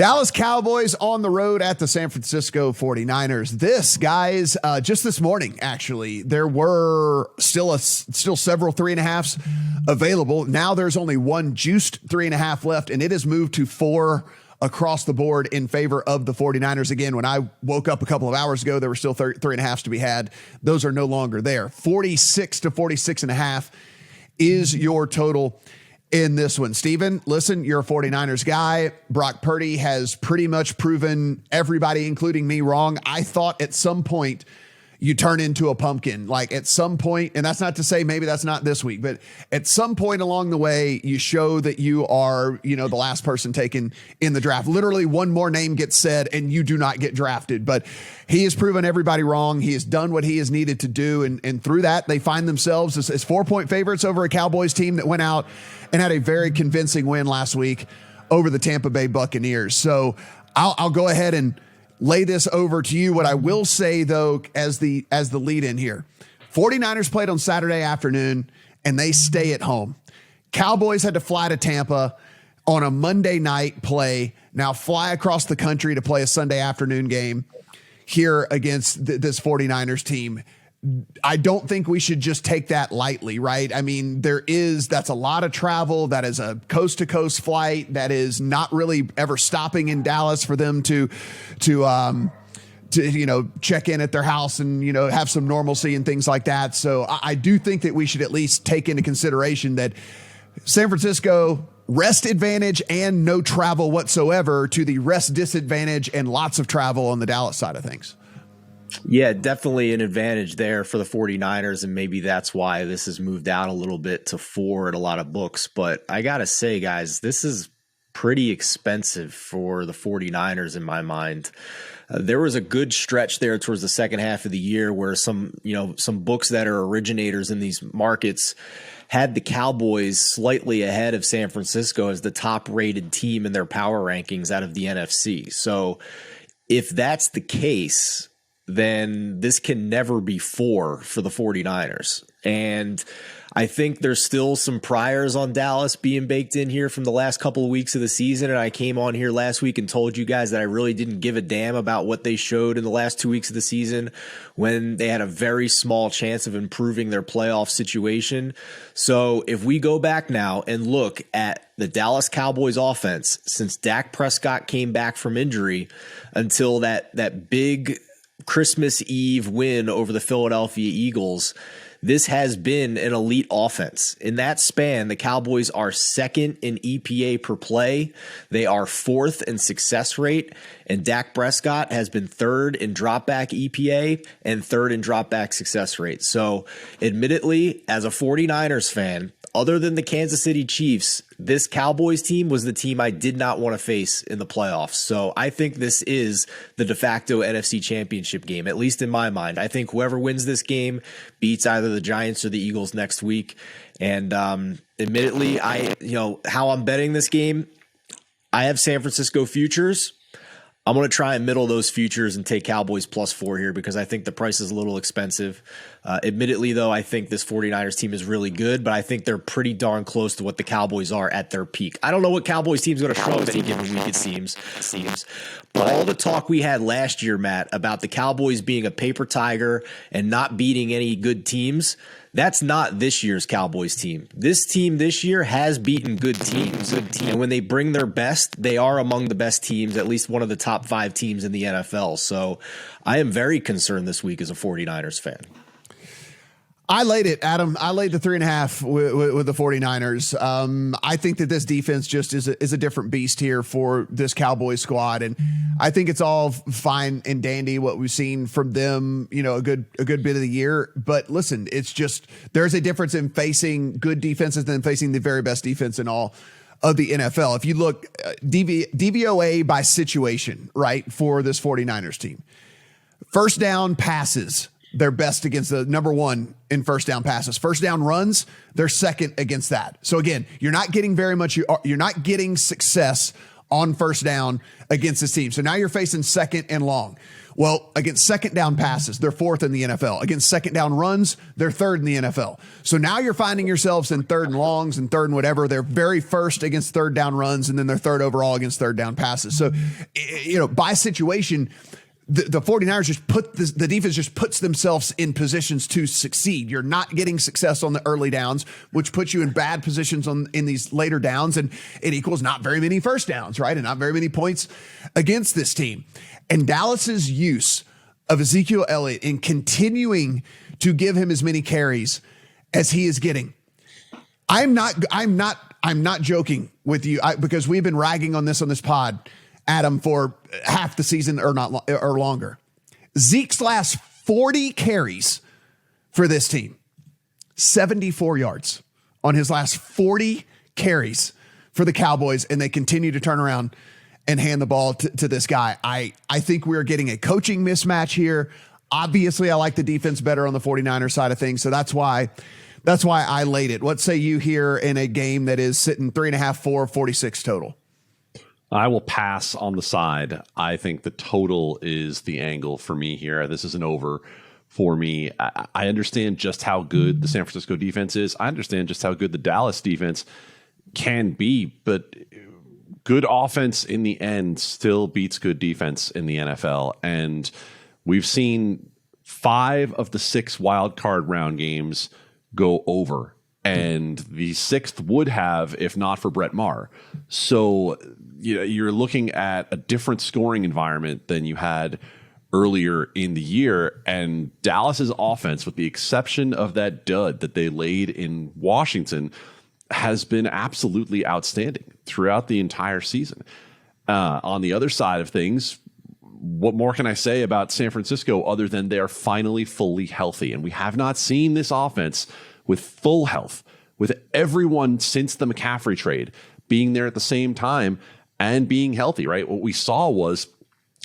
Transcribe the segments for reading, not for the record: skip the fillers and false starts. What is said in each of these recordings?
Dallas Cowboys on the road at the San Francisco 49ers. This, guys, just this morning, actually, there were still several 3.5s available. Now there's only one juiced 3.5 left, and it has moved to 4 across the board in favor of the 49ers. Again, when I woke up a couple of hours ago, there were still 3.5s to be had. Those are no longer there. 46 to 46.5 is your total in this one. Steven, listen, you're a 49ers guy. Brock Purdy has pretty much proven everybody, including me, wrong. I thought at some point you turn into a pumpkin. Like at some point, and that's not to say maybe that's not this week, but at some point along the way, you show that you are, the last person taken in the draft. Literally one more name gets said and you do not get drafted. But he has proven everybody wrong. He has done what he has needed to do. And through that, they find themselves as 4-point favorites over a Cowboys team that went out and had a very convincing win last week over the Tampa Bay Buccaneers. So I'll go ahead and lay this over to you. What I will say, though, as the lead in here, 49ers played on Saturday afternoon and they stay at home. Cowboys had to fly to Tampa on a Monday night play. Now fly across the country to play a Sunday afternoon game here against this 49ers team. I don't think we should just take that lightly, right? I mean, that's a lot of travel. That is a coast to coast flight. That is not really ever stopping in Dallas for them to check in at their house and, have some normalcy and things like that. So I do think that we should at least take into consideration that San Francisco rest advantage and no travel whatsoever to the rest disadvantage and lots of travel on the Dallas side of things. Yeah, definitely an advantage there for the 49ers, and maybe that's why this has moved out a little bit to 4 at a lot of books. But I got to say, guys, this is pretty expensive for the 49ers in my mind. There was a good stretch there towards the second half of the year where some books that are originators in these markets had the Cowboys slightly ahead of San Francisco as the top-rated team in their power rankings out of the NFC. So if that's the case, then this can never be 4 for the 49ers. And I think there's still some priors on Dallas being baked in here from the last couple of weeks of the season. And I came on here last week and told you guys that I really didn't give a damn about what they showed in the last 2 weeks of the season when they had a very small chance of improving their playoff situation. So if we go back now and look at the Dallas Cowboys offense since Dak Prescott came back from injury until that big Christmas Eve win over the Philadelphia Eagles, this has been an elite offense. In that span, the Cowboys are second in EPA per play. They are fourth in success rate. And Dak Prescott has been third in dropback EPA and third in dropback success rate. So admittedly, as a 49ers fan, other than the Kansas City Chiefs, this Cowboys team was the team I did not want to face in the playoffs. So I think this is the de facto NFC Championship game, at least in my mind. I think whoever wins this game beats either the Giants or the Eagles next week. And admittedly, how I'm betting this game, I have San Francisco futures. I'm going to try and middle those futures and take Cowboys +4 here because I think the price is a little expensive. Admittedly, though, I think this 49ers team is really good, but I think they're pretty darn close to what the Cowboys are at their peak. I don't know what Cowboys team's going to show up any given week, it seems. But all the talk we had last year, Matt, about the Cowboys being a paper tiger and not beating any good teams, that's not this year's Cowboys team. This team this year has beaten good teams. And when they bring their best, they are among the best teams, at least one of the top 5 teams in the NFL. So I am very concerned this week as a 49ers fan. I laid it, Adam. I laid the 3.5 with the 49ers. I think that this defense just is a different beast here for this Cowboys squad. And I think it's all fine and dandy what we've seen from them, a good bit of the year. But listen, it's just there's a difference in facing good defenses than facing the very best defense in all of the NFL. If you look DVOA by situation, right, for this 49ers team, first down passes, they're best against the number 1 in first down passes. First down runs, they're second against that. So again, you're not getting very much. You're not getting success on first down against this team. So now you're facing second and long. Well, against second down passes, they're fourth in the NFL. Against second down runs, they're third in the NFL. So now you're finding yourselves in third and longs and third and whatever. They're very first against third down runs, and then they're third overall against third down passes. So, by situation, the 49ers just the defense just puts themselves in positions to succeed. You're not getting success on the early downs, which puts you in bad positions in these later downs, and it equals not very many first downs, right? And not very many points against this team. And Dallas's use of Ezekiel Elliott in continuing to give him as many carries as he is getting. I'm not joking with you because we've been ragging on this pod, Adam, for half the season or longer. Zeke's last 40 carries for this team, 74 yards on his last 40 carries for the Cowboys, and they continue to turn around and hand the ball to this guy. I think we're getting a coaching mismatch here. Obviously, I like the defense better on the 49ers side of things, so that's why I laid it. What say you here in a game that is sitting 3.5, 4, 46 total? I will pass on the side. I think the total is the angle for me here. This is an over for me. I understand just how good the San Francisco defense is. I understand just how good the Dallas defense can be, but good offense in the end still beats good defense in the NFL. And we've seen 5 of the 6 wild card round games go over, and the 6th would have if not for Brett Maher. So you're looking at a different scoring environment than you had earlier in the year. And Dallas's offense, with the exception of that dud that they laid in Washington, has been absolutely outstanding throughout the entire season. On the other side of things, what more can I say about San Francisco other than they are finally fully healthy? And we have not seen this offense with full health, with everyone since the McCaffrey trade being there at the same time and being healthy, right? What we saw was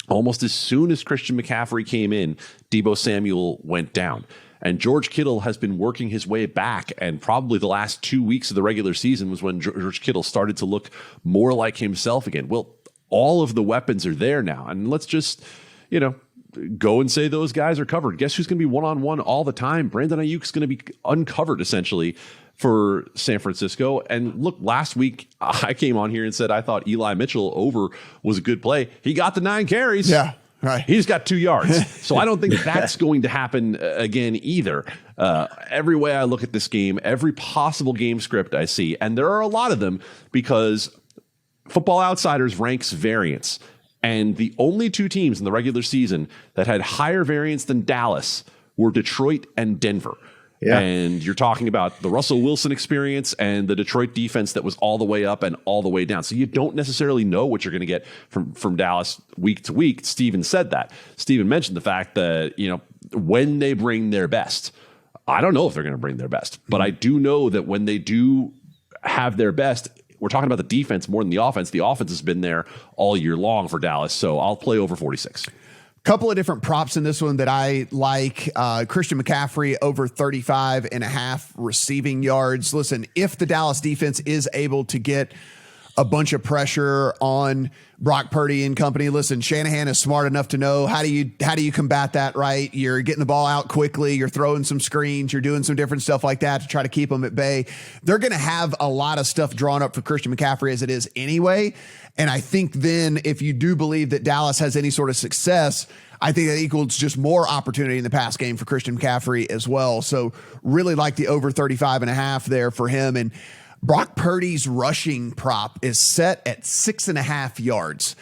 almost as soon as Christian McCaffrey came in, Deebo Samuel went down. And George Kittle has been working his way back, and probably the last 2 weeks of the regular season was when George Kittle started to look more like himself again. Well, all of the weapons are there now, and let's just, go and say those guys are covered. Guess who's going to be one-on-one all the time? Brandon Ayuk's going to be uncovered, essentially, for San Francisco. And look, last week I came on here and said I thought Eli Mitchell over was a good play. He got the 9 carries. Yeah. Right. He's got 2 yards. So I don't think that's going to happen again either. Every way I look at this game, every possible game script I see, and there are a lot of them because Football Outsiders ranks variance. And the only 2 teams in the regular season that had higher variance than Dallas were Detroit and Denver. Yeah. And you're talking about the Russell Wilson experience and the Detroit defense that was all the way up and all the way down. So you don't necessarily know what you're going to get from Dallas week to week. Steven said that. Steven mentioned the fact that, when they bring their best, I don't know if they're going to bring their best, but I do know that when they do have their best, we're talking about the defense more than the offense. The offense has been there all year long for Dallas. So I'll play over 46. Couple of different props in this one that I like. Christian McCaffrey over 35.5 receiving yards. Listen, if the Dallas defense is able to get a bunch of pressure on Brock Purdy and company, listen, Shanahan is smart enough to know how do you combat that, right? You're getting the ball out quickly. You're throwing some screens. You're doing some different stuff like that to try to keep them at bay. They're going to have a lot of stuff drawn up for Christian McCaffrey as it is anyway. And I think then if you do believe that Dallas has any sort of success, I think that equals just more opportunity in the pass game for Christian McCaffrey as well. So really like the over 35.5 there for him. And Brock Purdy's rushing prop is set at 6.5 yards.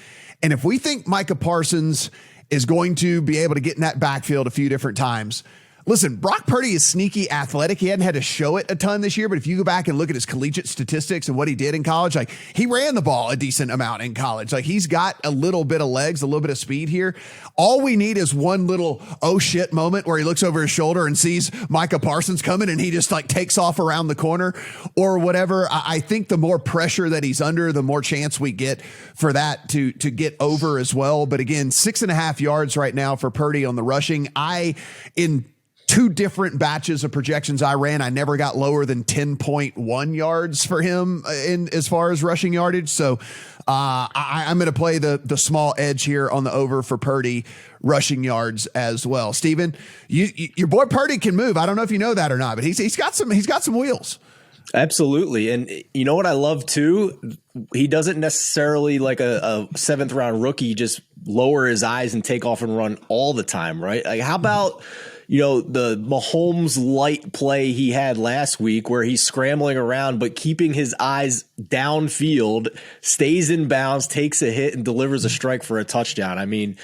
And if we think Micah Parsons is going to be able to get in that backfield a few different times, listen, Brock Purdy is sneaky athletic. He hadn't had to show it a ton this year, but if you go back and look at his collegiate statistics and what he did in college, like he ran the ball a decent amount in college. Like he's got a little bit of legs, a little bit of speed here. All we need is one little oh shit moment where he looks over his shoulder and sees Micah Parsons coming and he just like takes off around the corner or whatever. I think the more pressure that he's under, the more chance we get for that to get over as well. But again, 6.5 yards right now for Purdy on the rushing. In 2 different batches of projections I ran, I never got lower than 10.1 yards for him in as far as rushing yardage. So I'm going to play the small edge here on the over for Purdy rushing yards as well. Steven, your boy Purdy can move. I don't know if you know that or not, but he's got some wheels. Absolutely. And you know what I love too? He doesn't necessarily, like a 7th round rookie, just lower his eyes and take off and run all the time, right? Like, how about, the Mahomes light play he had last week where he's scrambling around, but keeping his eyes downfield, stays in bounds, takes a hit, and delivers a strike for a touchdown. I mean,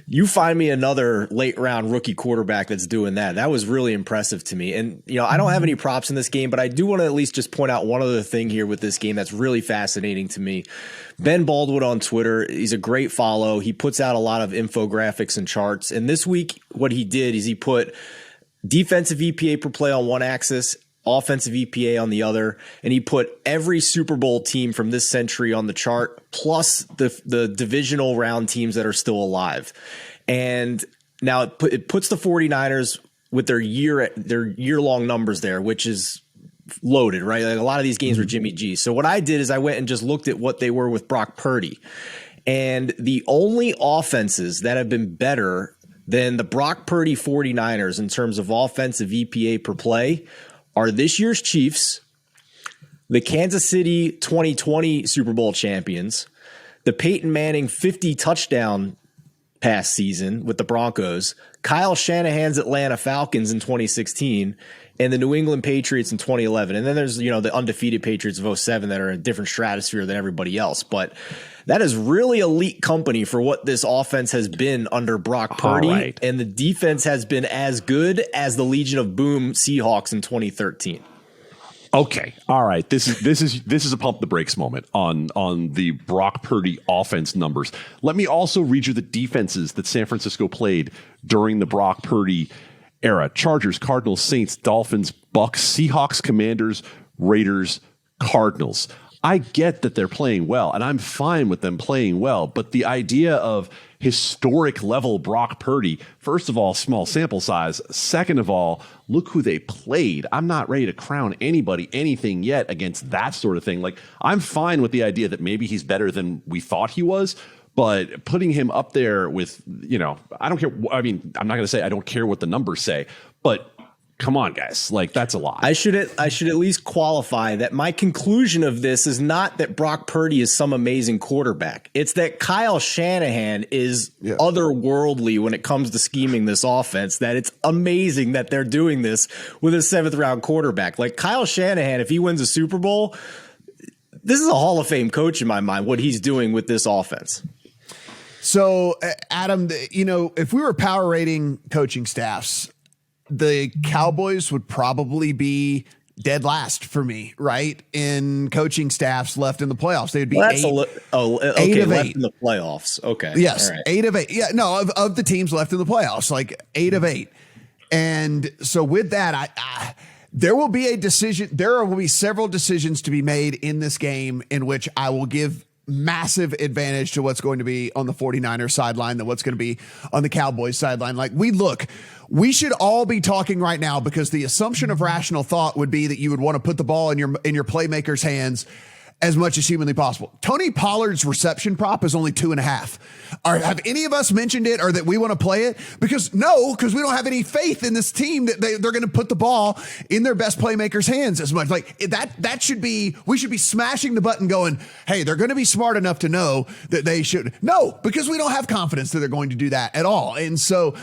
you find me another late round rookie quarterback that's doing that. That was really impressive to me. And, I don't have any props in this game, but I do want to at least just point out one other thing here with this game that's really fascinating to me. Ben Baldwin on Twitter, he's a great follow. He puts out a lot of infographics and charts. And this week, what he did is he put defensive EPA per play on one axis, offensive EPA on the other, and he put every Super Bowl team from this century on the chart, plus the divisional round teams that are still alive. And now it puts the 49ers with their year-long numbers there, which is loaded, right? Like, a lot of these games were Jimmy G. So what I did is I went and just looked at what they were with Brock Purdy. And the only offenses that have been better than the Brock Purdy 49ers in terms of offensive EPA per play are this year's Chiefs, the Kansas City 2020 Super Bowl champions, the Peyton Manning 50 touchdown pass season with the Broncos, Kyle Shanahan's Atlanta Falcons in 2016, and the New England Patriots in 2011. And then there's, the undefeated Patriots of 2007 that are in a different stratosphere than everybody else. But that is really elite company for what this offense has been under Brock Purdy. Right. And the defense has been as good as the Legion of Boom Seahawks in 2013. Okay. All right. This is a pump the brakes moment on the Brock Purdy offense numbers. Let me also read you the defenses that San Francisco played during the Brock Purdy era. Chargers, Cardinals, Saints, Dolphins, Bucks, Seahawks, Commanders, Raiders, Cardinals. I get that they're playing well, and I'm fine with them playing well, but the idea of historic level Brock Purdy, first of all, small sample size. Second of all, look who they played. I'm not ready to crown anybody anything yet against that sort of thing. Like, I'm fine with the idea that maybe he's better than we thought he was, but putting him up there with, I don't care. I mean, I'm not going to say I don't care what the numbers say, but come on, guys. Like, that's a lot. I should at least qualify that my conclusion of this is not that Brock Purdy is some amazing quarterback. It's that Kyle Shanahan is otherworldly when it comes to scheming this offense, that it's amazing that they're doing this with a 7th round quarterback. Like, Kyle Shanahan, if he wins a Super Bowl, this is a Hall of Fame coach in my mind, what he's doing with this offense. So, Adam, if we were power rating coaching staffs, the Cowboys would probably be dead last for me, right? In coaching staffs left in the playoffs. They'd be left 8 of 8 in the playoffs. Okay. Yes. All right. 8 of 8. Yeah. No, of the teams left in the playoffs, like 8 of 8. And so with that, there will be a decision. There will be several decisions to be made in this game in which I will give massive advantage to what's going to be on the 49ers sideline than what's going to be on the Cowboys sideline. Like, we should all be talking right now, because the assumption of rational thought would be that you would want to put the ball in your playmaker's hands as much as humanly possible. Tony Pollard's reception prop is only 2.5. Have any of us mentioned it, or that we want to play it? Because we don't have any faith in this team that they're going to put the ball in their best playmaker's hands as much. Like, that should be, we should be smashing the button going, hey, they're going to be smart enough to know that they should. No, because we don't have confidence that they're going to do that at all. And so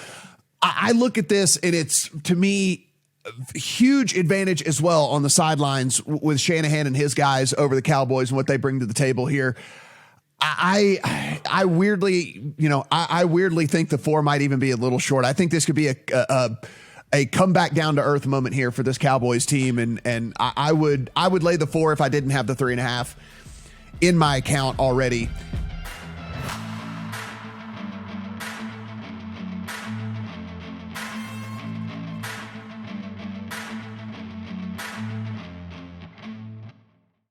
I look at this, and it's, to me, huge advantage as well on the sidelines with Shanahan and his guys over the Cowboys and what they bring to the table here. I weirdly, I weirdly think the 4 might even be a little short. I think this could be a comeback down to earth moment here for this Cowboys team. And I would lay the 4 if I didn't have the 3.5 in my account already.